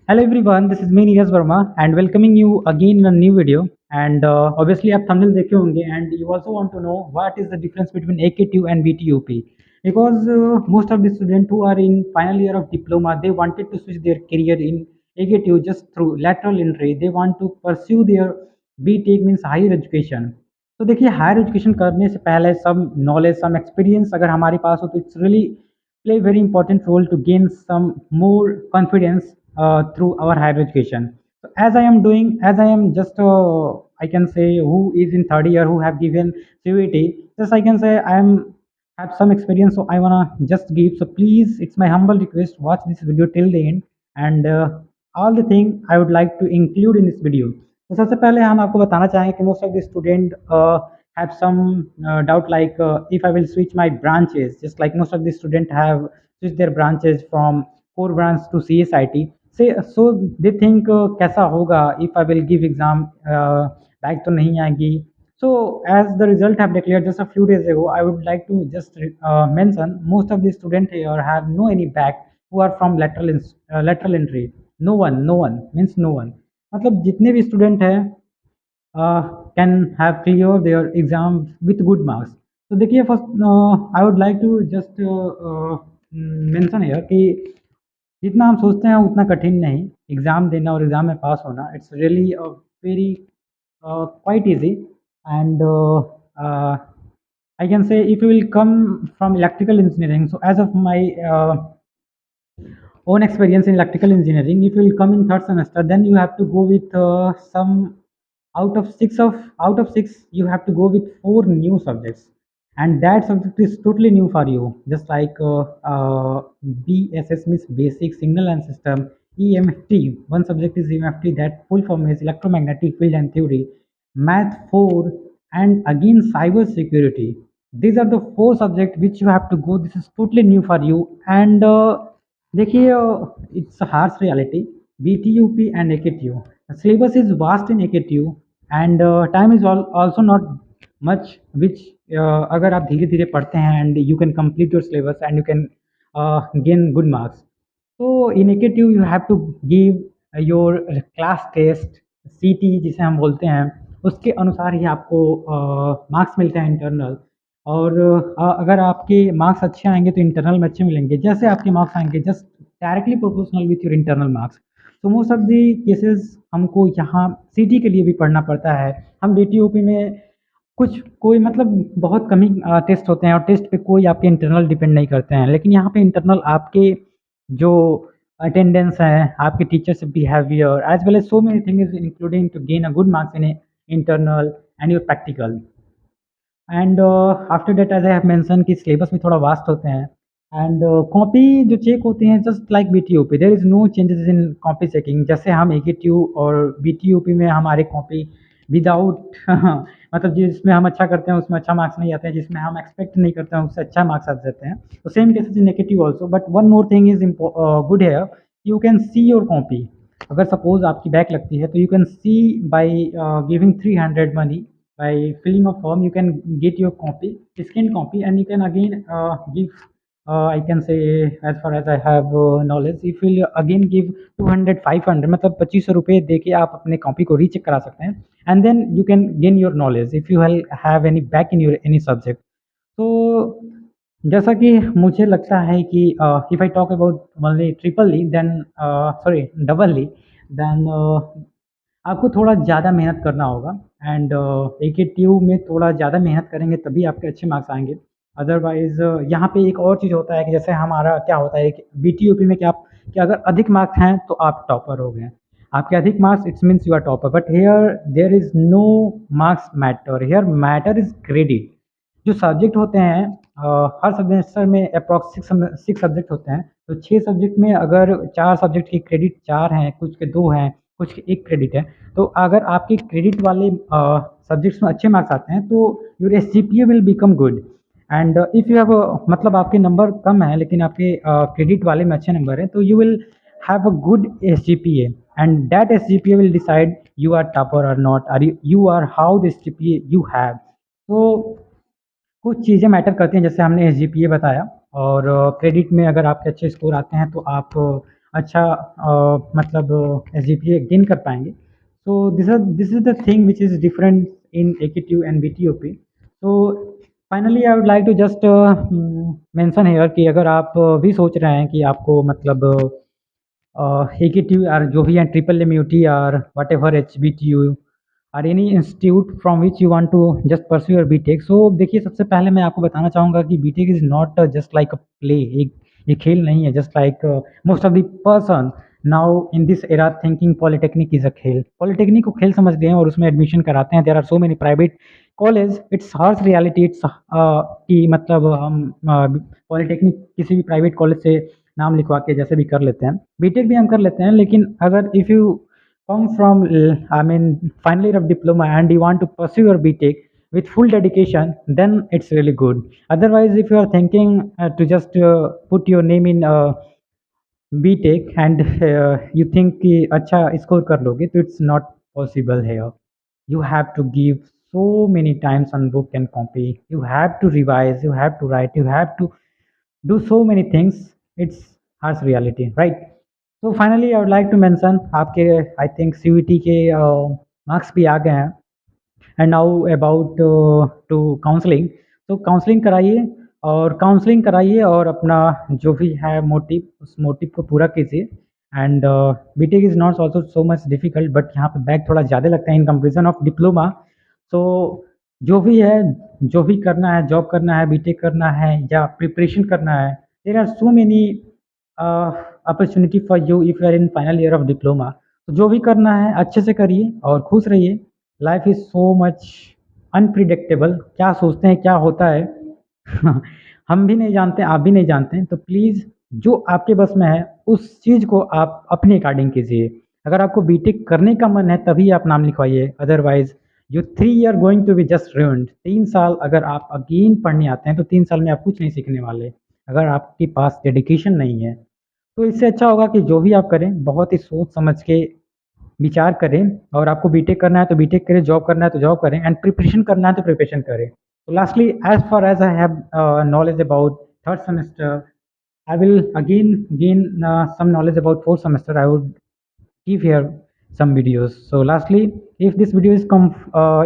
Hello everyone, this is me Neeraj Verma and welcoming you again in a new video. And obviously आप thumbnail देखे होंगे and you also want to know what is the difference between AKTU and BTUP because most of the students who are in final year of diploma they wanted to switch their career in AKTU just through lateral entry. They want to pursue their BTech means higher education. तो देखिए higher education करने से पहले some knowledge some experience अगर हमारे पास हो तो it's really play a very important role to gain some more confidence through our higher education. So as I am doing, as I am just, I can say who is in third year who have given CUET, just I can say I am have some experience, so I wanna just give. So please, it's my humble request, watch this video till the end, and all the thing I would like to include in this video. तो सबसे पहले हम आपको बताना चाहेंगे कि most of the student have some doubt like if I will switch my branches, just like most of the student have switched their branches from core branch to CSIT. Say so they think कैसा होगा if I will give exam back तो नहीं आएगी. So as the result have declared just a few days ago, I would like to just mention most of the student here have no any back who are from lateral entry. No one means no one. मतलब जितने भी student हैं can have clear their exam with good marks. तो देखिए first I would like to just mention here कि जितना हम सोचते हैं उतना कठिन नहीं एग्ज़ाम देना और एग्ज़ाम में पास होना. It's really very quite easy and I can say if you will come from electrical engineering, so as of my own experience in electrical engineering, if you will come in third semester then you have to go with some out of six you have to go with four new subjects, and that subject is totally new for you, just like BSS means basic signal and system. EMFT, one subject is EMFT, that full form is electromagnetic field and theory. Math 4, and again cyber security. These are the four subjects which you have to go. This is totally new for you, and देखिए it's a harsh reality. BTUP and AKTU, the syllabus is vast in AKTU and time is also not much, which अगर आप धीरे धीरे पढ़ते हैं and you can complete your syllabus and you can gain good marks. So in AKTU you have to give your class test CT जिसे हम बोलते हैं, उसके अनुसार ही आपको मार्क्स मिलते हैं इंटरनल. और अगर आपके मार्क्स अच्छे आएंगे तो इंटरनल में अच्छे मिलेंगे. जैसे आपके मार्क्स आएंगे just directly proportional with your internal marks. तो मोस्ट ऑफ दी केसेस हमको यहाँ सीटी के लिए भी पढ़ना पड़ता है. हम बीटीओपी में कुछ कोई मतलब बहुत कम ही टेस्ट होते हैं और टेस्ट पे कोई आपके इंटरनल डिपेंड नहीं करते हैं, लेकिन यहाँ पे इंटरनल आपके जो अटेंडेंस है, आपके teachers behaviour as well as so many things including to gain a good marks in internal and your practical. And after that as I have mention कि सिलेबस में थोड़ा वास्ट होते हैं एंड कॉपी जो check होती हैं just like BTUP, there is no changes in copy checking. जैसे हम एकेटीयू और बीटीयूपी में हमारे कॉपी विदाउट मतलब जिसमें हम अच्छा करते हैं उसमें अच्छा मार्क्स नहीं आते हैं, जिसमें हम एक्सपेक्ट नहीं करते हैं उससे अच्छा मार्क्स आ जाते हैं. तो same cases in negative also, but one more thing is good here, you can see your copy. अगर सपोज आपकी बैक लगती है तो you can see by giving 300 money. By filling a form you can get your copy, scanned copy, and you can again give I can say as far as I have knowledge, if you will again give 200 500 मतलब 2500 रुपये दे के आप अपने copy को recheck करा सकते हैं. And then you can gain your knowledge if you have any back in your any subject. तो जैसा कि मुझे लगता है कि if I talk about only triply then sorry doubly then आपको थोड़ा ज़्यादा मेहनत करना होगा. एंड एकेटीयू में थोड़ा ज़्यादा मेहनत करेंगे तभी आपके अच्छे मार्क्स आएँगे. अदरवाइज़ यहाँ पे एक और चीज़ होता है कि जैसे हमारा क्या होता है कि बीटीयूपी में क्या कि अगर अधिक मार्क्स हैं तो आप टॉपर हो गए. आपके अधिक marks it's means you are topper, but here there is no marks matter, here matter is credit. जो सब्जेक्ट होते हैं हर सेमेस्टर में अप्रॉक्स 6 सब्जेक्ट होते हैं. तो 6 सब्जेक्ट में अगर 4 सब्जेक्ट की क्रेडिट 4 हैं, कुछ के 2 हैं, कुछ के 1 क्रेडिट है. तो अगर आपके क्रेडिट वाले सब्जेक्ट्स में अच्छे मार्क्स आते हैं तो your SGPA will become good. And if you have मतलब आपके नंबर कम है लेकिन आपके क्रेडिट वाले में अच्छे नंबर हैं तो you will have a good SGPA, and that SGPA will decide you are topper और not, are you are how the SGPA you have. तो कुछ चीज़ें मैटर करती हैं जैसे हमने एसजीपीए बताया. और क्रेडिट में अगर आपके अच्छे स्कोर आते हैं तो आप अच्छा मतलब एसजीपीए गेन कर पाएंगे। So this is the thing which is different in AKTU and BTOP। So finally I would like to just mention here कि अगर आप भी सोच रहे हैं कि आपको मतलब AKTU और जो भी है ट्रिपल MUT और वट एवर HBTU और any institute from which you want to just pursue your B Tech. So देखिए, सबसे पहले मैं आपको बताना चाहूँगा कि B Tech is not just like a play, एक ये खेल नहीं है। Just like most of the person now in this era thinking polytechnic is a खेल, पॉलिटेक्निक को खेल समझते हैं और उसमें एडमिशन कराते हैं। There are so many private college, it's harsh reality, it's कि मतलब हम पॉलिटेक्निक किसी भी प्राइवेट कॉलेज से नाम लिखवा के जैसे भी कर लेते हैं, बीटेक भी हम कर लेते हैं। लेकिन अगर if you come from I mean final year of diploma and you want to pursue your BTech with full dedication, then it's really good. Otherwise, if you are thinking to just put your name in BTech and you think कि अच्छा score कर लोगे, तो it's not possible here. You have to give so many times on book and copy. You have to revise, you have to write, you have to do so many things. It's harsh reality, right? So finally I would like to mention आपके I think CUET के marks भी आ गए हैं and now about to counselling. तो counselling कराइए और counselling कराइए और अपना जो भी है मोटिव, उस मोटिव को पूरा कीजिए। And BTech is not also so much difficult, but यहाँ पे बैक थोड़ा ज़्यादा लगता है इन कंपेरिजन ऑफ डिप्लोमा। तो जो भी है, जो भी करना है, जॉब करना है, बीटेक करना है या प्रिपरेशन करना है, there are so many opportunity for you if you are in final year of diploma. तो जो भी करना है अच्छे से करिए और खुश रहिए। Life is so much unpredictable, क्या सोचते हैं क्या होता है हम भी नहीं जानते, आप भी नहीं जानते हैं। तो प्लीज़ जो आपके बस में है उस चीज़ को आप अपने अकॉर्डिंग कीजिए। अगर आपको बीटेक करने का मन है तभी आप नाम लिखवाइए, otherwise you 3 year going to be just ruined। 3 साल अगर आप अगेन पढ़ने आते हैं तो 3 साल में आप कुछ नहीं सीखने वाले, अगर आपके पास डेडिकेशन नहीं है। तो इससे अच्छा होगा कि जो भी आप करें बहुत ही सोच समझ के विचार करें। और आपको बीटेक करना है तो बीटेक करें, जॉब करना है तो जॉब करें, एंड प्रिपरेशन करना है तो प्रिपरेशन करें। तो lastly, as far as I have knowledge about third semester, I will again gain some knowledge about fourth semester. I would give here some videos. So lastly, if this video is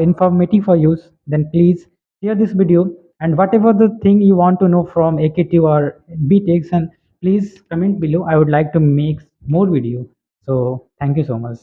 informative for you, then please share this video, and whatever the thing you want to know from AKT or BTEX, and please comment below. I would like to make more video. So thank you so much.